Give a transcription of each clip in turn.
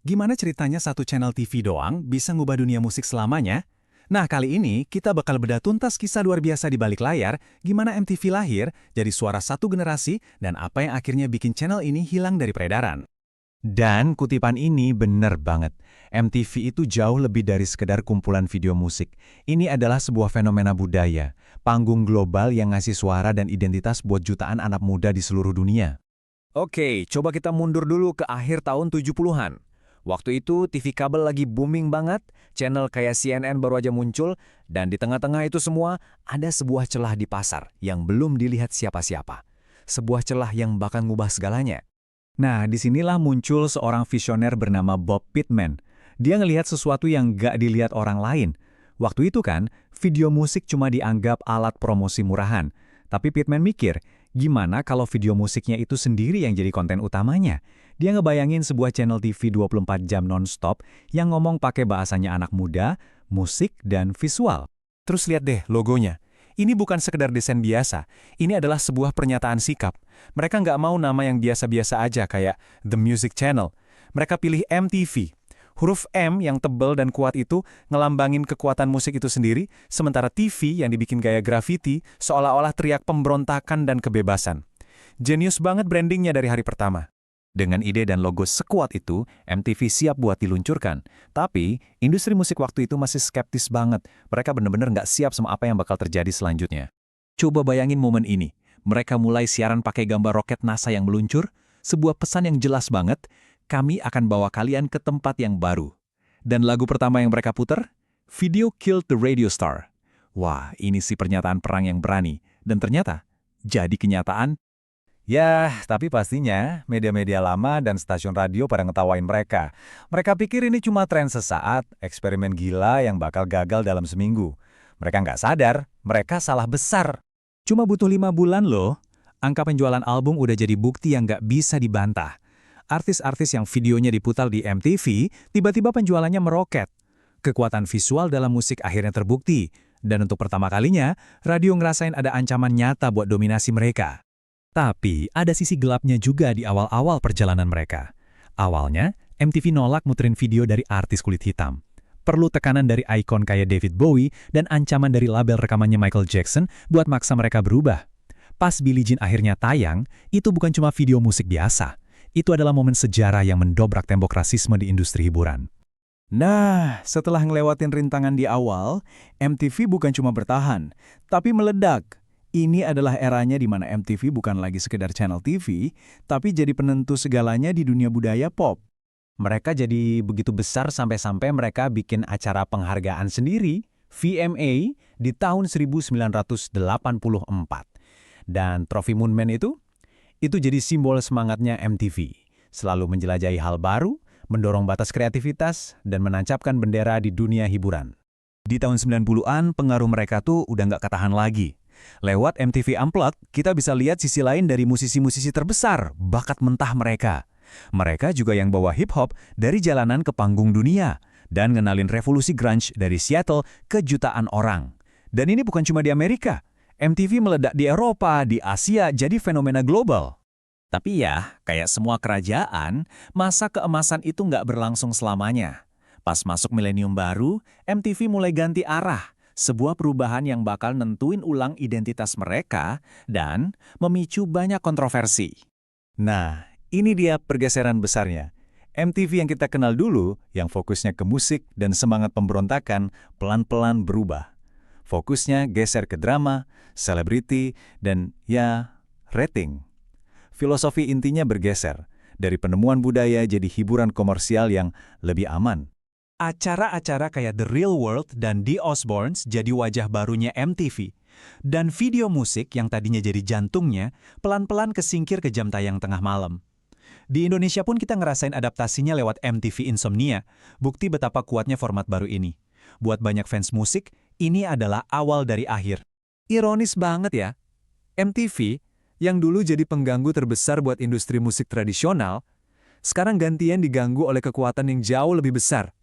Gimana ceritanya satu channel TV doang bisa ngubah dunia musik selamanya? Nah, kali ini kita bakal bedah tuntas kisah luar biasa di balik layar, gimana MTV lahir, jadi suara satu generasi, dan apa yang akhirnya bikin channel ini hilang dari peredaran. Dan kutipan ini bener banget. MTV itu jauh lebih dari sekedar kumpulan video musik. Ini adalah sebuah fenomena budaya, panggung global yang ngasih suara dan identitas buat jutaan anak muda di seluruh dunia. Oke, coba kita mundur dulu ke akhir tahun 70-an. Waktu itu TV kabel lagi booming banget, channel kayak CNN baru aja muncul, dan di tengah-tengah itu semua ada sebuah celah di pasar yang belum dilihat siapa-siapa. Sebuah celah yang bakal ngubah segalanya. Nah, disinilah muncul seorang visioner bernama Bob Pittman. Dia ngelihat sesuatu yang gak dilihat orang lain. Waktu itu kan, video musik cuma dianggap alat promosi murahan. Tapi Pittman mikir, gimana kalau video musiknya itu sendiri yang jadi konten utamanya? Dia ngebayangin sebuah channel TV 24 jam non-stop yang ngomong pakai bahasanya anak muda, musik, dan visual. Terus lihat deh logonya. Ini bukan sekedar desain biasa, ini adalah sebuah pernyataan sikap. Mereka nggak mau nama yang biasa-biasa aja kayak The Music Channel. Mereka pilih MTV. Huruf M yang tebal dan kuat itu ngelambangin kekuatan musik itu sendiri, sementara TV yang dibikin gaya graffiti seolah-olah teriak pemberontakan dan kebebasan. Jenius banget brandingnya dari hari pertama. Dengan ide dan logo sekuat itu, MTV siap buat diluncurkan. Tapi, industri musik waktu itu masih skeptis banget. Mereka benar-benar nggak siap sama apa yang bakal terjadi selanjutnya. Coba bayangin momen ini. Mereka mulai siaran pakai gambar roket NASA yang meluncur, sebuah pesan yang jelas banget, kami akan bawa kalian ke tempat yang baru. Dan lagu pertama yang mereka puter, Video Killed the Radio Star. Wah, ini sih pernyataan perang yang berani. Dan ternyata, jadi kenyataan. Ya, tapi pastinya media-media lama dan stasiun radio pada ngetawain mereka. Mereka pikir ini cuma tren sesaat, eksperimen gila yang bakal gagal dalam seminggu. Mereka nggak sadar, mereka salah besar. Cuma butuh 5 bulan loh. Angka penjualan album udah jadi bukti yang gak bisa dibantah. Artis-artis yang videonya diputar di MTV, tiba-tiba penjualannya meroket. Kekuatan visual dalam musik akhirnya terbukti. Dan untuk pertama kalinya, radio ngerasain ada ancaman nyata buat dominasi mereka. Tapi ada sisi gelapnya juga di awal-awal perjalanan mereka. Awalnya, MTV nolak muterin video dari artis kulit hitam. Perlu tekanan dari ikon kayak David Bowie dan ancaman dari label rekamannya Michael Jackson buat maksa mereka berubah. Pas Billie Jean akhirnya tayang, itu bukan cuma video musik biasa. Itu adalah momen sejarah yang mendobrak tembok rasisme di industri hiburan. Nah, setelah ngelewatin rintangan di awal, MTV bukan cuma bertahan, tapi meledak. Ini adalah eranya di mana MTV bukan lagi sekedar channel TV, tapi jadi penentu segalanya di dunia budaya pop. Mereka jadi begitu besar sampai-sampai mereka bikin acara penghargaan sendiri, VMA, di tahun 1984. Dan trofi Moonman itu jadi simbol semangatnya MTV. Selalu menjelajahi hal baru, mendorong batas kreativitas, dan menancapkan bendera di dunia hiburan. Di tahun 90-an, pengaruh mereka tuh udah nggak ketahan lagi. Lewat MTV Unplugged, kita bisa lihat sisi lain dari musisi-musisi terbesar, bakat mentah mereka. Mereka juga yang bawa hip-hop dari jalanan ke panggung dunia, dan ngenalin revolusi grunge dari Seattle ke jutaan orang. Dan ini bukan cuma di Amerika. MTV meledak di Eropa, di Asia, jadi fenomena global. Tapi ya, kayak semua kerajaan, masa keemasan itu nggak berlangsung selamanya. Pas masuk milenium baru, MTV mulai ganti arah. Sebuah perubahan yang bakal nentuin ulang identitas mereka dan memicu banyak kontroversi. Nah, ini dia pergeseran besarnya. MTV yang kita kenal dulu, yang fokusnya ke musik dan semangat pemberontakan, pelan-pelan berubah. Fokusnya geser ke drama, selebriti, dan ya, rating. Filosofi intinya bergeser, dari penemuan budaya jadi hiburan komersial yang lebih aman. Acara-acara kayak The Real World dan The Osbournes jadi wajah barunya MTV. Dan video musik yang tadinya jadi jantungnya, pelan-pelan kesingkir ke jam tayang tengah malam. Di Indonesia pun kita ngerasain adaptasinya lewat MTV Insomnia, bukti betapa kuatnya format baru ini. Buat banyak fans musik, ini adalah awal dari akhir. Ironis banget ya, MTV yang dulu jadi pengganggu terbesar buat industri musik tradisional, sekarang gantian diganggu oleh kekuatan yang jauh lebih besar.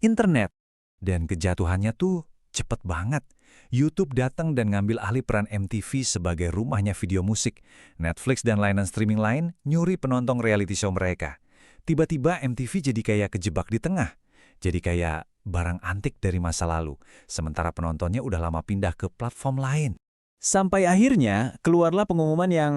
Internet. Dan kejatuhannya tuh cepet banget. YouTube datang dan ngambil alih peran MTV sebagai rumahnya video musik. Netflix dan layanan streaming lain nyuri penonton reality show mereka. Tiba-tiba MTV jadi kayak kejebak di tengah. Jadi kayak barang antik dari masa lalu, sementara penontonnya udah lama pindah ke platform lain. Sampai akhirnya keluarlah pengumuman yang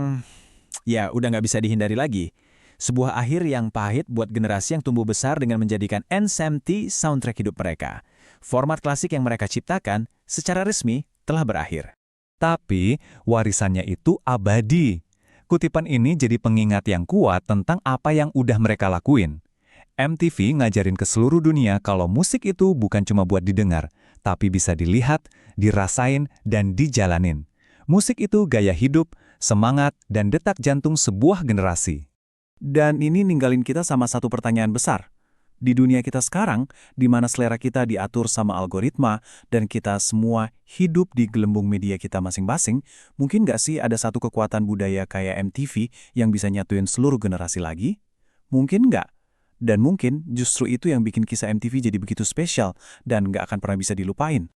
ya udah nggak bisa dihindari lagi. Sebuah akhir yang pahit buat generasi yang tumbuh besar dengan menjadikan NCMT soundtrack hidup mereka. Format klasik yang mereka ciptakan secara resmi telah berakhir. Tapi warisannya itu abadi. Kutipan ini jadi pengingat yang kuat tentang apa yang udah mereka lakuin. MTV ngajarin ke seluruh dunia kalau musik itu bukan cuma buat didengar, tapi bisa dilihat, dirasain, dan dijalanin. Musik itu gaya hidup, semangat, dan detak jantung sebuah generasi. Dan ini ninggalin kita sama satu pertanyaan besar. Di dunia kita sekarang, di mana selera kita diatur sama algoritma, dan kita semua hidup di gelembung media kita masing-masing, mungkin nggak sih ada satu kekuatan budaya kayak MTV yang bisa nyatuin seluruh generasi lagi? Mungkin nggak. Dan mungkin justru itu yang bikin kisah MTV jadi begitu spesial dan nggak akan pernah bisa dilupain.